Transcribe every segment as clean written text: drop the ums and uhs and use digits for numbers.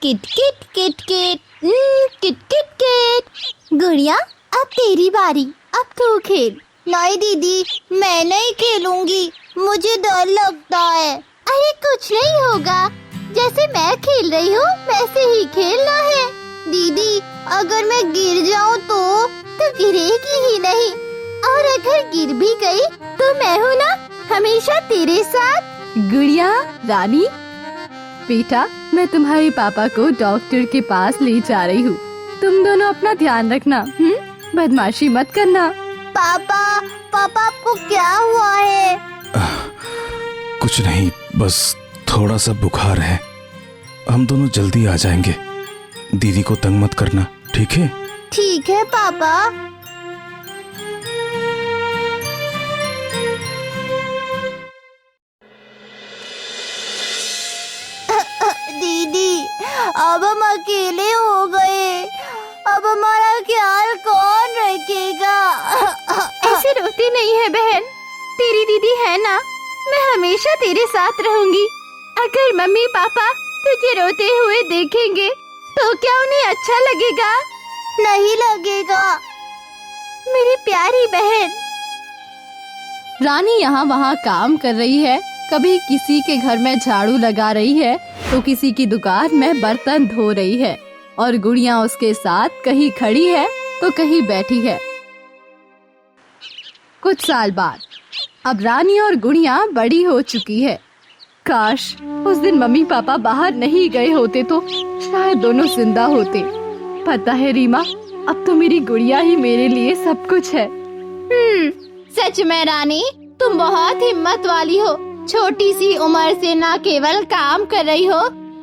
Kit kit kit kit kit kit kit. गुड़िया अब तेरी बारी, अब तू खेल। नहीं दीदी, मैं नहीं खेलूंगी, मुझे डर लगता है। अरे कुछ नहीं होगा, जैसे मैं खेल रही हूँ वैसे ही खेलना है। दीदी अगर मैं गिर जाऊँ तो गिरेगी ही नहीं, और अगर गिर भी गई तो मैं हूँ ना हमेशा तेरे साथ। गुड़िया रानी, बेटा मैं तुम्हारे पापा को डॉक्टर के पास ले जा रही हूँ। तुम दोनों अपना ध्यान रखना, बदमाशी मत करना। पापा आपको क्या हुआ है? कुछ नहीं, बस थोड़ा सा बुखार है। हम दोनों जल्दी आ जाएंगे। दीदी को तंग मत करना, ठीक है? ठीक है पापा। दीदी अब हम अकेले हो गए, अब हमारा ख्याल कौन रखेगा? ऐसे रोती नहीं है बहन, तेरी दीदी है ना, मैं हमेशा तेरे साथ रहूंगी। अगर मम्मी पापा तुझे रोते हुए देखेंगे तो क्या उन्हें अच्छा लगेगा? नहीं लगेगा मेरी प्यारी बहन। रानी यहाँ वहाँ काम कर रही है, कभी किसी के घर में झाड़ू लगा रही है तो किसी की दुकान में बर्तन धो रही है, और गुड़िया उसके साथ कहीं खड़ी है तो कहीं बैठी है। कुछ साल बाद अब रानी और गुड़िया बड़ी हो चुकी है। काश उस दिन मम्मी पापा बाहर नहीं गए होते तो शायद दोनों जिंदा होते। पता है रीमा, अब तो मेरी गुड़िया ही मेरे लिए सब कुछ है। सच में रानी, तुम बहुत हिम्मत वाली हो। छोटी सी उम्र से न केवल काम कर रही हो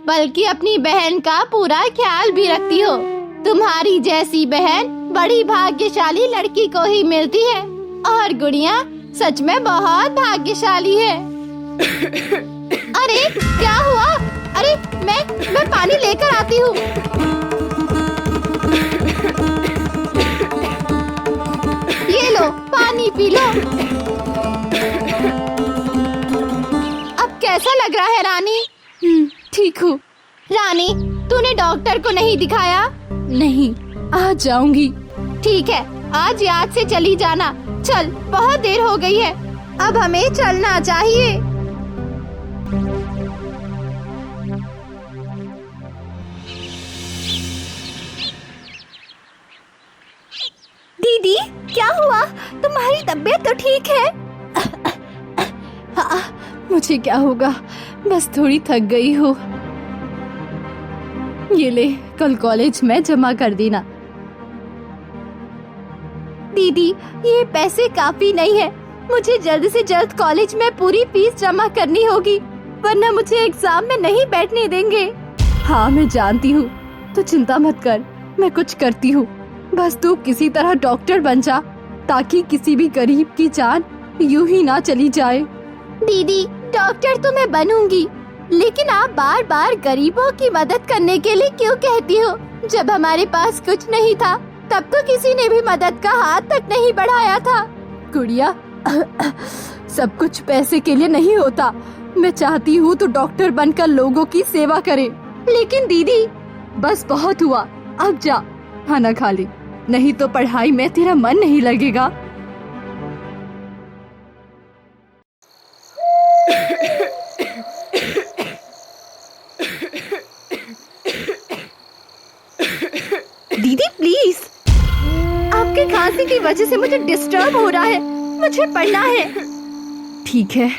बल्कि अपनी बहन का पूरा ख्याल भी रखती हो। तुम्हारी जैसी बहन बड़ी भाग्यशाली लड़की को ही मिलती है, और गुड़िया सच में बहुत भाग्यशाली है। अरे क्या हुआ? अरे मैं पानी लेकर आती हूँ। ये लो पानी पी लो। अब कैसा लग रहा है रानी? ठीक हूँ। रानी तूने डॉक्टर को नहीं दिखाया? नहीं, आज जाऊंगी। ठीक है, आज याद से चली जाना। चल, बहुत देर हो गई है, अब हमें चलना चाहिए। दीदी क्या हुआ? तुम्हारी तबीयत तो ठीक है? मुझे क्या होगा, बस थोड़ी थक गई हूँ। ये ले, कल कॉलेज में जमा कर देना। दीदी ये पैसे काफी नहीं है, मुझे जल्द से जल्द कॉलेज में पूरी फीस जमा करनी होगी, वरना मुझे एग्जाम में नहीं बैठने देंगे। हाँ मैं जानती हूँ, तो चिंता मत कर, मैं कुछ करती हूँ। बस तू किसी तरह डॉक्टर बन जा, ताकि किसी भी गरीब की जान यूं ही ना चली जाए। दीदी डॉक्टर तो मैं बनूंगी, लेकिन आप बार बार गरीबों की मदद करने के लिए क्यों कहती हो? जब हमारे पास कुछ नहीं था तब तो किसी ने भी मदद का हाथ तक नहीं बढ़ाया था। गुड़िया, सब कुछ पैसे के लिए नहीं होता। मैं चाहती हूँ तो डॉक्टर बनकर लोगों की सेवा करे। लेकिन दीदी। बस बहुत हुआ, अब जा खाना खा ले, नहीं तो पढ़ाई में तेरा मन नहीं लगेगा। दीदी प्लीज, आपके खांसी की वजह से मुझे डिस्टर्ब हो रहा है, मुझे पढ़ना है। ठीक है,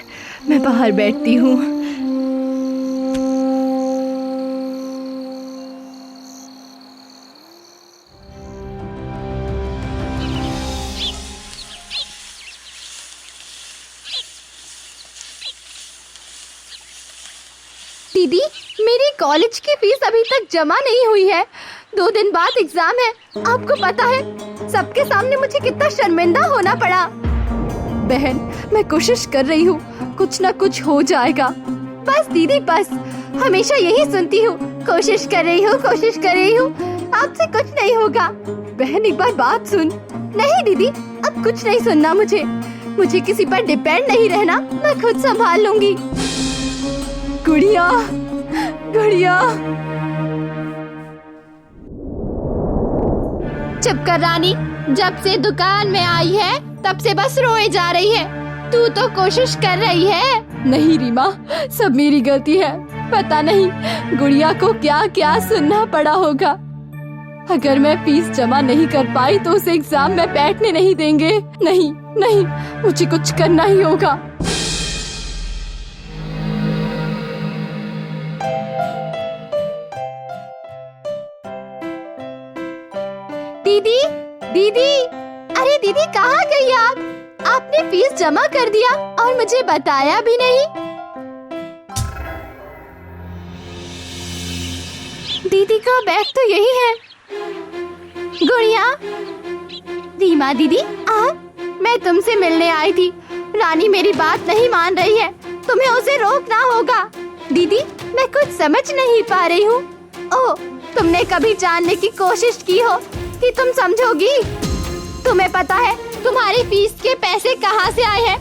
मैं बाहर बैठती हूँ। दीदी मेरी कॉलेज की फीस अभी तक जमा नहीं हुई है, 2 दिन बाद एग्जाम है। आपको पता है सबके सामने मुझे कितना शर्मिंदा होना पड़ा। बहन मैं कोशिश कर रही हूँ, कुछ न कुछ हो जाएगा। बस दीदी बस, हमेशा यही सुनती हूँ, कोशिश कर रही हूँ, कोशिश कर रही हूँ, आपसे कुछ नहीं होगा। बहन एक बार बात सुन। नहीं दीदी, अब कुछ नहीं सुनना मुझे किसी पर डिपेंड नहीं रहना, मैं खुद संभाल लूंगी। गुड़िया, गुड़िया, चुप कर रानी, जब से दुकान में आई है तब से बस रोए जा रही है। तू तो कोशिश कर रही है। नहीं रीमा, सब मेरी गलती है। पता नहीं गुड़िया को क्या क्या सुनना पड़ा होगा। अगर मैं फीस जमा नहीं कर पाई तो उसे एग्जाम में बैठने नहीं देंगे। नहीं नहीं, मुझे कुछ करना ही होगा। दीदी, दीदी, अरे दीदी कहाँ गई आप? आपने फीस जमा कर दिया और मुझे बताया भी नहीं। दीदी का बैग तो यही है। गुड़िया, रीमा दीदी, आप, मैं तुमसे मिलने आई थी। रानी मेरी बात नहीं मान रही है, तुम्हें उसे रोकना होगा। दीदी, मैं कुछ समझ नहीं पा रही हूँ। ओह, तुमने कभी जानने की कोशिश की हो कि तुम समझोगी? तुम्हें पता है तुम्हारी फीस के पैसे कहाँ से आए हैं?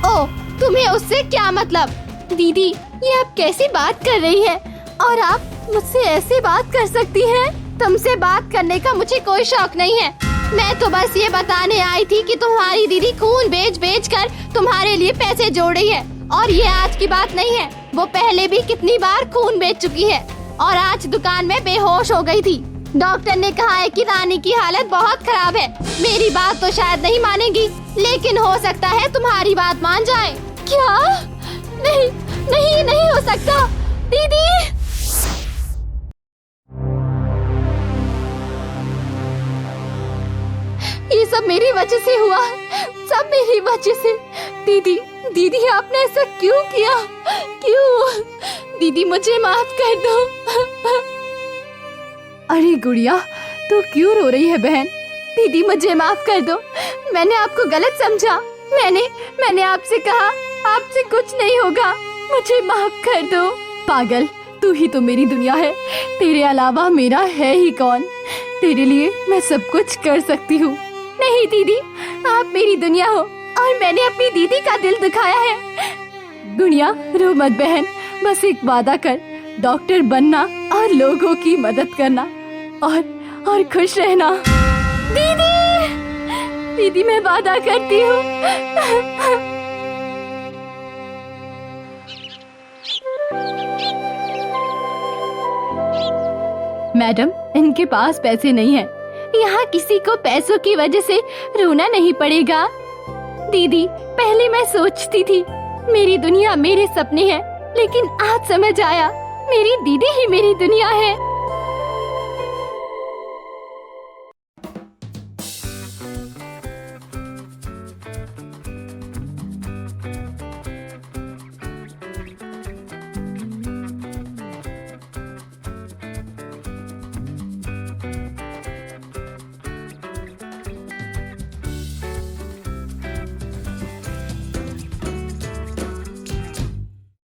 ओह, तुम्हें उससे क्या मतलब? दीदी, ये आप कैसी बात कर रही है? और आप मुझसे ऐसे बात कर सकती हैं? तुमसे बात करने का मुझे कोई शौक नहीं है। मैं तो बस ये बताने आई थी कि तुम्हारी दीदी खून बेच बेच कर तुम्हारे लिए पैसे जोड़ रही है। और ये आज की बात नहीं है, वो पहले भी कितनी बार खून बेच चुकी है और आज दुकान में बेहोश हो गई थी। डॉक्टर ने कहा है कि रानी की हालत बहुत खराब है। मेरी बात तो शायद नहीं मानेगी, लेकिन हो सकता है तुम्हारी बात मान जाए। क्या? नहीं नहीं, नहीं हो सकता। दीदी, ये सब मेरी वजह से हुआ, सब मेरी वजह से। दीदी, दीदी, आपने ऐसा क्यों किया? क्यों? दीदी, मुझे माफ कर दो। अरे गुड़िया, तू क्यों रो रही है बहन? दीदी, मुझे माफ कर दो। मैंने आपको गलत समझा। मैंने आपसे कहा आपसे कुछ नहीं होगा। मुझे माफ कर दो। पागल, तू ही तो मेरी दुनिया है। तेरे अलावा मेरा है ही कौन? तेरे लिए मैं सब कुछ कर सकती हूँ। नहीं दीदी, आप मेरी दुनिया हो और मैंने अपनी दीदी का दिल दुखाया है। गुड़िया, रो मत बहन, बस एक वादा कर, डॉक्टर बनना और लोगों की मदद करना और खुश रहना। दीदी, दीदी, मैं वादा करती हूँ। मैडम, इनके पास पैसे नहीं हैं। यहाँ किसी को पैसों की वजह से रोना नहीं पड़ेगा। दीदी, पहले मैं सोचती थी मेरी दुनिया मेरे सपने हैं, लेकिन आज समझ आया मेरी दीदी ही मेरी दुनिया है।